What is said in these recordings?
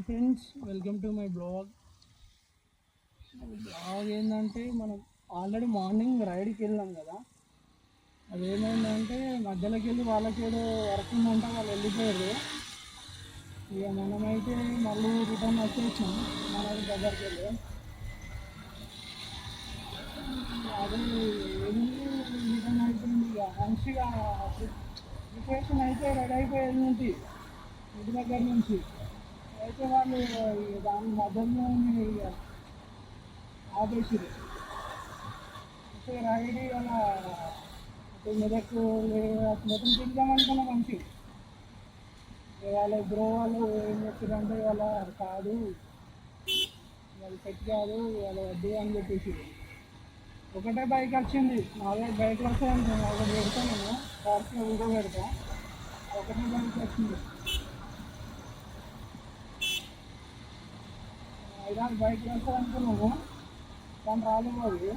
Friends, welcome to my blog. ఏంటంటే మనం already morning రైడ్కి వెళ్ళాం కదా. అదేమైందంటే మధ్యలోకి వెళ్ళి వాళ్ళకేదో వర్క్ ఉందంటే వాళ్ళు వెళ్ళిపోయారు. ఇక మనమైతే మళ్ళీ రిటర్న్ వచ్చేసాం మన దగ్గరికి వెళ్ళి. అది ఏముంది, రిటర్న్ అయిపోయింది. ఇక మంచిగా ప్రిపరేషన్ అయితే రెడీ అయిపోయేది నుంచి ఇంటి దగ్గర నుంచి. అయితే వాళ్ళు దాని మధ్యలోనే ఆపేసారు. అయితే రైడ్ అలా మెదక్ మొత్తం తిరిగామనుకున్న మంచి. వాళ్ళ బ్రో వాళ్ళు ఏం చెప్పారంటే వాళ్ళ కాదు, వాళ్ళు సెట్ కాదు, వాళ్ళ వద్దు అని చెప్పేసి ఒకటే బైక్ వచ్చింది. 4 బైక్లు వస్తాయి అనుకున్నాను. ఒకటి పెడతాను నేను కార్స్లో వీడియో పెడతా. ఒకటే బైక్ వచ్చింది. 5-6 బైక్లు వస్తాయి అనుకున్నాము, కానీ రాలేదు.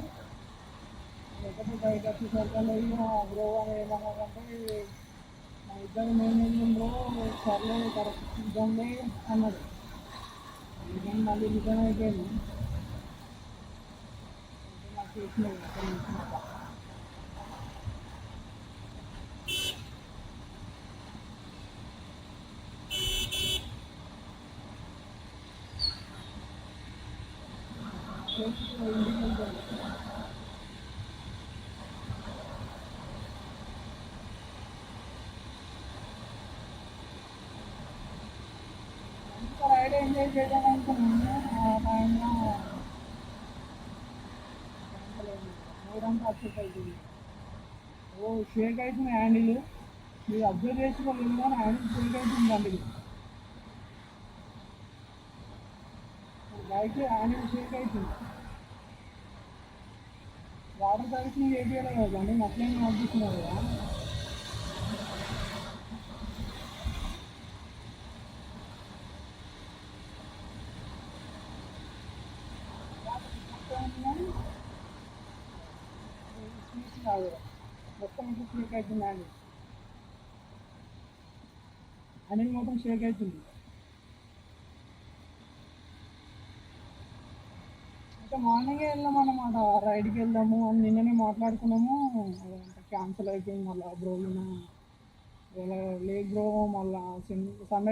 అది ఒకటి బైక్ వచ్చేసరికి బ్రో అని ఏమన్నారంటే, మా ఇద్దరు మేము సర్లే కరెక్ట్ ఇద్దాంలే అన్నాడు. రిటర్న్ మళ్ళీ రిటర్న్ అయిపోయింది. నాకు చేసినాయి అక్కడ నుంచి. ఇంటికి వెళ్తాను. రైడ్ ఎంజాయ్ చేయడం అనుకున్నాను. ఆ టైంలో మూడంతా అప్సెట్ అవుతుంది. షేక్ అవుతుంది హ్యాండిల్. మీరు అబ్జర్వ్ చేసుకోలేదు కానీ హ్యాండిల్ షేక్ అవుతుంది బండికి. బైక్ హ్యాండిల్ షేక్ అవుతుంది. వాటర్ సర్వీసింగ్ చేయాలి కదా బండి అట్లనే నడుపుతున్నారు కదా. కాదు, మొత్తం షేక్ అవుతుంది హ్యాండిల్. హ్యాండిల్ మొత్తం షేక్ అవుతుంది. ఇంకా మార్నింగే వెళ్ళాం అన్నమాట. రైడ్కి వెళ్దాము అని నిన్ననే మాట్లాడుకున్నాము. అదంతా క్యాన్సిల్ అయిపోయింది. మళ్ళీ బ్రో ఇవాళ లేక్ బ్రో మళ్ళీ సండే